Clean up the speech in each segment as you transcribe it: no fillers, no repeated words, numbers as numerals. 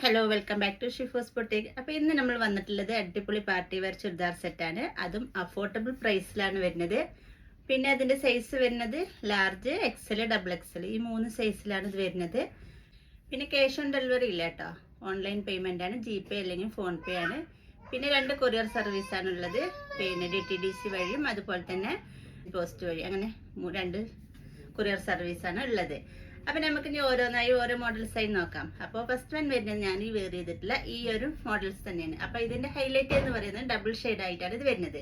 Hello welcome back to ഷിഫോസ് boutique. അപ്പോൾ ഇന്ന് നമ്മൾ വന്നിട്ടുള്ളത് അടിപൊളി പാർട്ടി വെയർ ചുരിദാർ സെറ്റാണ്. അതും അഫോർഡബിൾ പ്രൈസിലാണ് വരുന്നത്. പിന്നെ അതിൻ്റെ സൈസ് വരുന്നത് ലാർജ്, എക്സൽ, ഡബിൾ എക്സൽ ഈ 3 സൈസിലാണ് ഇത് വരുന്നത്. പിന്നെ ക്യാഷ് ഓൺ ഡെലിവറി ഇല്ല കേട്ടോ, ഓൺലൈൻ പേയ്മെൻ്റ് ആണ്, GPay അല്ലെങ്കിൽ ഫോൺപേ ആണ്. പിന്നെ 2 കൊറിയർ സർവീസാണ് ഉള്ളത്. പിന്നെ DTDC വഴിയും അതുപോലെ തന്നെ പോസ്റ്റ് വഴി, അങ്ങനെ 2 കൊറിയർ സർവീസാണ് ഉള്ളത്. അപ്പം നമുക്ക് ഇനി ഓരോന്നായി ഓരോ മോഡൽസായി നോക്കാം. അപ്പോൾ ഫസ്റ്റ് വൺ വരുന്നത് ഞാൻ ഈ വെയർ ചെയ്തിട്ടുള്ള ഈ ഒരു മോഡൽസ് തന്നെയാണ്. അപ്പോൾ ഇതിൻ്റെ ഹൈലൈറ്റ് എന്ന് പറയുന്നത് ഡബിൾ ഷെയ്ഡ് ആയിട്ടാണ് ഇത് വരുന്നത്.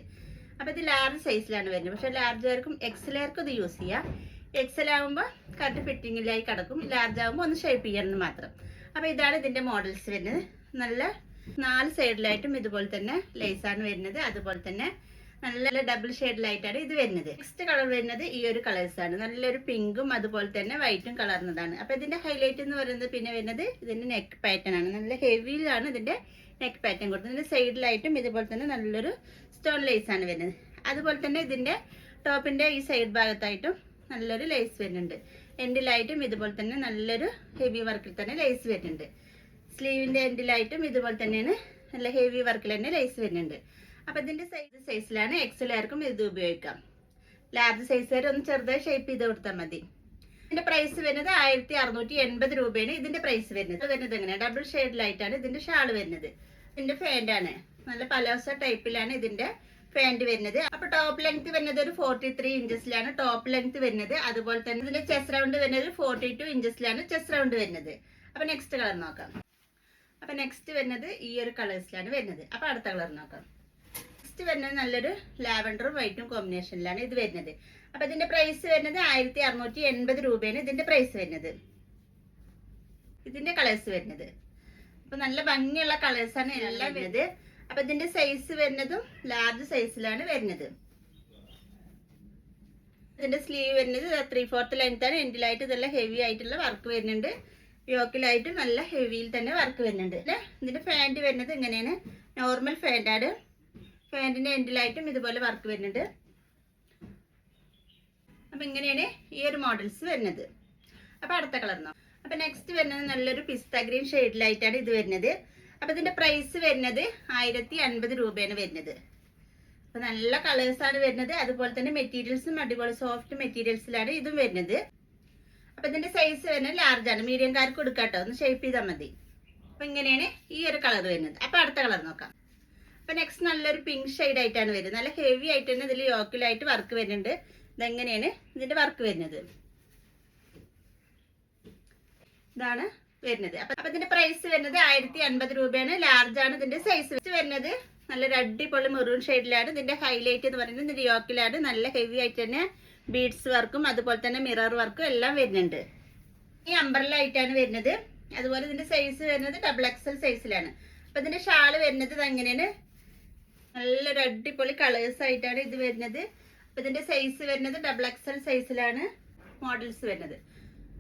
അപ്പോൾ ഇത് ലാർജ് സൈസിലാണ് വരുന്നത്. പക്ഷേ ലാർജുകാർക്കും എക്സലുകാർക്കും ഇത് യൂസ് ചെയ്യാം. എക്സൽ ആകുമ്പോൾ കറക്റ്റ് ഫിറ്റിങ്ങിലായി കിടക്കും, ലാർജ് ആകുമ്പോൾ ഒന്ന് ഷേപ്പ് ചെയ്യാമെന്ന് മാത്രം. അപ്പോൾ ഇതാണ് ഇതിൻ്റെ മോഡൽസ് വരുന്നത്. നല്ല 4 സൈഡിലായിട്ടും ഇതുപോലെ തന്നെ ലേസാണ് വരുന്നത്. അതുപോലെ തന്നെ നല്ല ഡബിൾ ഷെയ്ഡിലായിട്ടാണ് ഇത് വരുന്നത്. നെക്സ്റ്റ് കളർ വരുന്നത് ഈ ഒരു കളേഴ്സാണ്. നല്ലൊരു പിങ്കും അതുപോലെ തന്നെ വൈറ്റും കളർന്നതാണ്. അപ്പോൾ ഇതിന്റെ ഹൈലൈറ്റ് എന്ന് പറയുന്നത് പിന്നെ വരുന്നത് ഇതിന്റെ നെക്ക് പാറ്റേൺ ആണ്. നല്ല ഹെവിയിലാണ് ഇതിന്റെ നെക്ക് പാറ്റേൺ കൊടുത്തത്. ഇതിന്റെ സൈഡിലായിട്ടും ഇതുപോലെ തന്നെ നല്ലൊരു സ്റ്റോൺ ലേസ് ആണ് വരുന്നത്. അതുപോലെ തന്നെ ഇതിന്റെ ടോപ്പിന്റെ ഈ സൈഡ് ഭാഗത്തായിട്ടും നല്ലൊരു ലേസ് വരുന്നുണ്ട്. എൻഡിലായിട്ടും ഇതുപോലെ തന്നെ നല്ലൊരു ഹെവി വർക്കിൽ തന്നെ ലേസ് വരുന്നുണ്ട്. സ്ലീവിന്റെ എൻഡിലായിട്ടും ഇതുപോലെ തന്നെയാണ് നല്ല ഹെവി വർക്കിൽ തന്നെ ലേസ് വരുന്നുണ്ട്. അപ്പം ഇതിൻ്റെ സൈസിലാണ്. എക്സലുകാർക്കും ഇത് ഉപയോഗിക്കാം. ലാർജ് സൈസുകാർ ഒന്ന് ചെറുതായി ഷേപ്പ് ചെയ്ത് കൊടുത്താൽ മതി. ഇതിൻ്റെ പ്രൈസ് വരുന്നത് 1680 രൂപയാണ് ഇതിൻ്റെ പ്രൈസ് വരുന്നത്. എങ്ങനെയാണ് ഡബിൾ ഷെയ്ഡിലായിട്ടാണ് ഇതിൻ്റെ ഷാൾ വരുന്നത്. ഇതിൻ്റെ ഫാൻ്റാണ്, നല്ല പലോസ ടൈപ്പിലാണ് ഇതിൻ്റെ ഫാൻറ് വരുന്നത്. അപ്പോൾ ടോപ്പ് ലെങ്ത് വരുന്നത് ഒരു 43 ഇഞ്ചസിലാണ് ടോപ്പ് ലെങ്ത് വരുന്നത്. അതുപോലെ തന്നെ ഇതിൻ്റെ ചെസ്റ്റ് റൗണ്ട് വരുന്നത് 42 ഇഞ്ചസിലാണ് ചെസ്റ്റ് റൗണ്ട് വരുന്നത്. അപ്പോൾ നെക്സ്റ്റ് കളർ നോക്കാം. അപ്പോൾ നെക്സ്റ്റ് വരുന്നത് ഈ ഒരു കളേഴ്സിലാണ് വരുന്നത്. അപ്പോൾ അടുത്ത കളർ നോക്കാം. വരുന്നത് നല്ലൊരു ലാവൻഡറും വൈറ്റും കോമ്പിനേഷനിലാണ് ഇത് വരുന്നത്. അപ്പൊ ഇതിന്റെ പ്രൈസ് വരുന്നത് 1680 രൂപയാണ് ഇതിന്റെ പ്രൈസ് വരുന്നത്. ഇതിന്റെ കളേഴ്സ് വരുന്നത് അപ്പൊ നല്ല ഭംഗിയുള്ള കളേഴ്സാണ് എല്ലാം വരുന്നത്. അപ്പൊ ഇതിന്റെ സൈസ് വരുന്നതും ലാർജ് സൈസിലാണ് വരുന്നത്. ഇതിന്റെ സ്ലീവ് വരുന്നത് 3/4 ലെങ്ത് ആണ്. എൻഡിലായിട്ട് നല്ല ഹെവി ആയിട്ടുള്ള വർക്ക് വരുന്നുണ്ട്. യോക്കിലായിട്ട് നല്ല ഹെവിയിൽ തന്നെ വർക്ക് വരുന്നുണ്ട്. ഇതിന്റെ ഫാൻറ് വരുന്നത് ഇങ്ങനെയാണ്, നോർമൽ ഫാൻറ്റാണ്. ഫാൻറ്റിന്റെ എൻഡിലായിട്ടും ഇതുപോലെ വർക്ക് വരുന്നുണ്ട്. അപ്പൊ ഇങ്ങനെയാണ് ഈ ഒരു മോഡൽസ് വരുന്നത്. അപ്പൊ അടുത്ത കളർ നോക്കാം. അപ്പൊ നെക്സ്റ്റ് വരുന്നത് നല്ലൊരു പിസ്ത ഗ്രീൻ ഷെയ്ഡിലായിട്ടാണ് ഇത് വരുന്നത്. അപ്പൊ ഇതിന്റെ പ്രൈസ് വരുന്നത് 1050 രൂപയാണ് വരുന്നത്. അപ്പൊ നല്ല കളേഴ്സാണ് വരുന്നത്. അതുപോലെ തന്നെ മെറ്റീരിയൽസും അടിപൊളി സോഫ്റ്റ് മെറ്റീരിയൽസിലാണ് ഇതും വരുന്നത്. അപ്പൊ ഇതിന്റെ സൈസ് വരുന്നത് ലാർജ് ആണ്. മീഡിയംകാർക്ക് കൊടുക്കാട്ടോ, ഒന്ന് ഷേപ്പ് ചെയ്താൽ മതി. അപ്പൊ ഇങ്ങനെയാണ് ഈ ഒരു കളർ വരുന്നത്. അപ്പൊ അടുത്ത കളർ നോക്കാം. അപ്പൊ നെക്സ്റ്റ് നല്ലൊരു പിങ്ക് ഷെയ്ഡ് ആയിട്ടാണ് വരുന്നത്. നല്ല ഹെവി ആയിട്ട് തന്നെ ഇതിൽ യോക്കിലായിട്ട് വർക്ക് വരുന്നുണ്ട്. ഇതെങ്ങനെയാണ് ഇതിന്റെ വർക്ക് വരുന്നത്, ഇതാണ് വരുന്നത്. അപ്പൊ ഇതിന്റെ പ്രൈസ് വരുന്നത് 1050 രൂപയാണ്. ലാർജ് ആണ് ഇതിന്റെ സൈസ് വരുന്നത്. നല്ലൊരു അടിപൊളി മെറൂൺ ഷെയ്ഡിലാണ് ഇതിന്റെ ഹൈലൈറ്റ് എന്ന് പറയുന്നത്. ഇതിന്റെ യോക്കിലാണ് നല്ല ഹെവി ആയിട്ട് തന്നെ ബീഡ്സ് വർക്കും അതുപോലെ തന്നെ മിറർ വർക്കും എല്ലാം വരുന്നുണ്ട്. ഈ അംബ്രല്ല ആയിട്ടാണ് വരുന്നത്. അതുപോലെ ഇതിന്റെ സൈസ് വരുന്നത് ഡബിൾ എക്സൽ സൈസിലാണ്. അപ്പൊ ഇതിന്റെ ഷാള് വരുന്നത് ഇതെങ്ങനെയാണ്, നല്ലൊരു അടിപൊളി കളേഴ്സ് ആയിട്ടാണ് ഇത് വരുന്നത്. അപ്പൊ ഇതിന്റെ സൈസ് വരുന്നത് ഡബിൾ എക്സൽ സൈസിലാണ് മോഡൽസ് വരുന്നത്.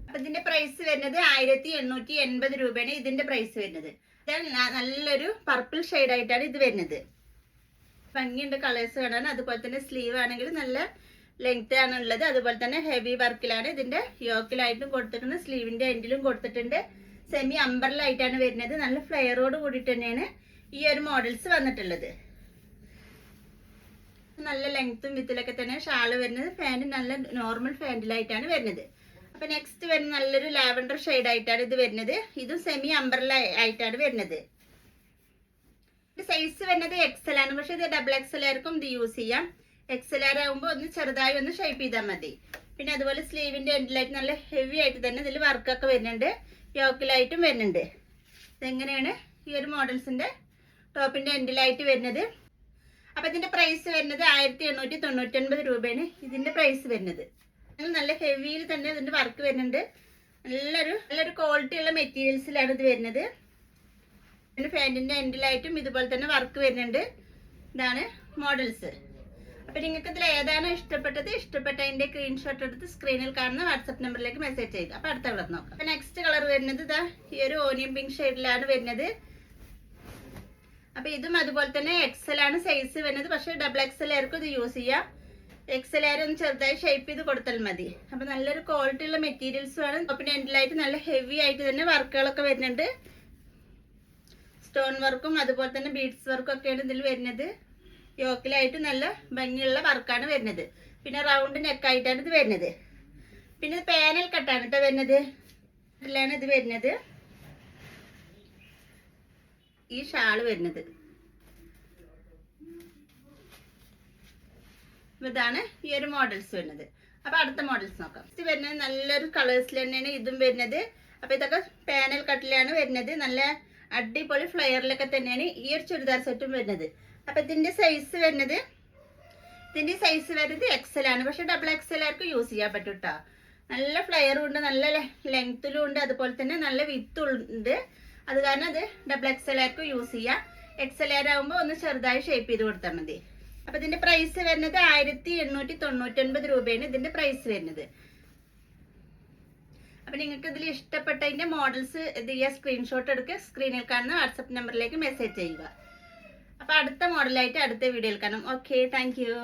അപ്പൊ ഇതിന്റെ പ്രൈസ് വരുന്നത് 1880 രൂപയാണ് ഇതിന്റെ പ്രൈസ് വരുന്നത്. നല്ലൊരു പർപ്പിൾ ഷെയ്ഡ് ആയിട്ടാണ് ഇത് വരുന്നത്. ഭംഗിയുണ്ട് കളേഴ്സ് കാണാൻ. അതുപോലെ തന്നെ സ്ലീവ് ആണെങ്കിൽ നല്ല ലെങ്ത് ആണ് ഉള്ളത്. അതുപോലെ തന്നെ ഹെവി വർക്കിലാണ് ഇതിന്റെ യോക്കിലായിട്ടും കൊടുത്തിട്ടുണ്ട്, സ്ലീവിന്റെ എൻഡിലും കൊടുത്തിട്ടുണ്ട്. സെമി അംബർല ആയിട്ടാണ് വരുന്നത്. നല്ല ഫ്ലെയറോട് കൂടിയിട്ട് തന്നെയാണ് ഈ ഒരു മോഡൽസ് വന്നിട്ടുള്ളത്. നല്ല ലെങ്ത്തും വിത്തിലൊക്കെ തന്നെ ഷാള് വരുന്നത്. ഫാൻറ് നല്ല നോർമൽ ഫാൻറിലായിട്ടാണ് വരുന്നത്. അപ്പൊ നെക്സ്റ്റ് വരുന്ന നല്ലൊരു ലാവൻഡർ ഷെയ്ഡ് ആയിട്ടാണ് ഇത് വരുന്നത്. ഇതും സെമി അംബ്രല ആയിട്ടാണ് വരുന്നത്. സൈസ് വരുന്നത് എക്സൽ ആണ്. പക്ഷെ ഇത് ഡബിൾ എക്സൽ ആയിരിക്കും ഇത് യൂസ് ചെയ്യാം. എക്സൽ ആകുമ്പോൾ ഒന്ന് ചെറുതായി ഒന്ന് ഷേപ്പ് ചെയ്താൽ മതി. പിന്നെ അതുപോലെ സ്ലീവിന്റെ എൻഡിലായിട്ട് നല്ല ഹെവി ആയിട്ട് തന്നെ ഇതിൽ വർക്കൊക്കെ വരുന്നുണ്ട്, യോക്കിലായിട്ടും വരുന്നുണ്ട്. ഇതെങ്ങനെയാണ് ഈ ഒരു മോഡൽസിന്റെ ടോപ്പിന്റെ എൻഡിലായിട്ട് വരുന്നത്. അപ്പൊ ഇതിന്റെ പ്രൈസ് വരുന്നത് 1899 രൂപയാണ് ഇതിന്റെ പ്രൈസ് വരുന്നത്. നല്ല ഹെവിയിൽ തന്നെ ഇതിന്റെ വർക്ക് വരുന്നുണ്ട്. നല്ലൊരു ക്വാളിറ്റി ഉള്ള മെറ്റീരിയൽസിലാണ് ഇത് വരുന്നത്. പിന്നെ ഫാൻറ്റിന്റെ എൻഡിലായിട്ടും ഇതുപോലെ തന്നെ വർക്ക് വരുന്നുണ്ട്. ഇതാണ് മോഡൽസ്. അപ്പൊ നിങ്ങൾക്ക് ഇതിൽ ഏതാണോ ഇഷ്ടപ്പെട്ടതിന്റെ സ്ക്രീൻഷോട്ട് എടുത്ത് സ്ക്രീനിൽ കാണുന്ന വാട്സപ്പ് നമ്പറിലേക്ക് മെസ്സേജ് ചെയ്യുക. അപ്പൊ അടുത്ത കളർ നോക്കാം. അപ്പൊ നെക്സ്റ്റ് കളർ വരുന്നത് ഇതാ ഈ ഒരു ഓനിയൻ പിങ്ക് ഷെയ്ഡിലാണ് വരുന്നത്. അപ്പൊ ഇതും അതുപോലെ തന്നെ എക്സൽ ആണ് സൈസ് വരുന്നത്. പക്ഷെ ഡബിൾ എക്സൽ ആയിരിക്കും ഇത് യൂസ് ചെയ്യാം. എക്സൽ ആരും ഒന്ന് ചെറുതായി ഷേപ്പ് ചെയ്ത് കൊടുത്താൽ മതി. അപ്പൊ നല്ലൊരു ക്വാളിറ്റി ഉള്ള മെറ്റീരിയൽസും ആണ്. പിന്നെ എൻഡിലായിട്ട് നല്ല ഹെവി ആയിട്ട് തന്നെ വർക്കുകളൊക്കെ വരുന്നുണ്ട്. സ്റ്റോൺ വർക്കും അതുപോലെ തന്നെ ബീഡ്സ് വർക്കും ഒക്കെയാണ് ഇതിൽ വരുന്നത്. യോക്കിലായിട്ട് നല്ല ഭംഗിയുള്ള വർക്കാണ് വരുന്നത്. പിന്നെ റൗണ്ട് നെക്കായിട്ടാണ് ഇത് വരുന്നത്. പിന്നെ പാനൽ കട്ടാണ് കേട്ടോ വരുന്നത്. ഇതിലാണ് ഇത് വരുന്നത്. ഈ ഷാള് വരുന്നത് ഇതാണ് ഈ ഒരു മോഡൽസ് വരുന്നത്. അപ്പൊ അടുത്ത മോഡൽസ് നോക്കാം. ഇത് വരുന്നത് നല്ലൊരു കളേഴ്സിൽ തന്നെയാണ് ഇതും വരുന്നത്. അപ്പൊ ഇതൊക്കെ പാനൽ കട്ടിലാണ് വരുന്നത്. നല്ല അടിപൊളി ഫ്ലെയറിലൊക്കെ തന്നെയാണ് ഈ ഒരു ചുരിദാർ സെറ്റും വരുന്നത്. അപ്പൊ ഇതിന്റെ സൈസ് വരുന്നത് എക്സൽ ആണ്. പക്ഷെ ഡബിൾ എക്സൽ ആർക്ക് യൂസ് ചെയ്യാൻ പറ്റും കേട്ടോ. നല്ല ഫ്ലെയറും ഉണ്ട്, നല്ല ലെങ്ത്തിലും ഉണ്ട്, അതുപോലെ തന്നെ നല്ല വിത്തും ഉണ്ട്. അത് കാരണം അത് ഡബിൾ എക്സൽ ആർക്ക് യൂസ് ചെയ്യാം. എക്സൽ ആകുമ്പോൾ ഒന്ന് ചെറുതായി ഷേപ്പ് ചെയ്ത് കൊടുത്താൽ മതി. അപ്പൊ ഇതിന്റെ പ്രൈസ് വരുന്നത് 1899 രൂപയാണ് ഇതിന്റെ പ്രൈസ് വരുന്നത്. അപ്പൊ നിങ്ങൾക്ക് ഇതിൽ ഇഷ്ടപ്പെട്ടതിന്റെ മോഡൽസ് ഇത് ചെയ്യുക, സ്ക്രീൻഷോട്ട് എടുക്കുക, സ്ക്രീനിൽ കാണുന്ന വാട്സപ്പ് നമ്പറിലേക്ക് മെസ്സേജ് ചെയ്യുക. അപ്പൊ അടുത്ത മോഡലായിട്ട് അടുത്ത വീഡിയോയിൽ കാണാം. Okay, thank you.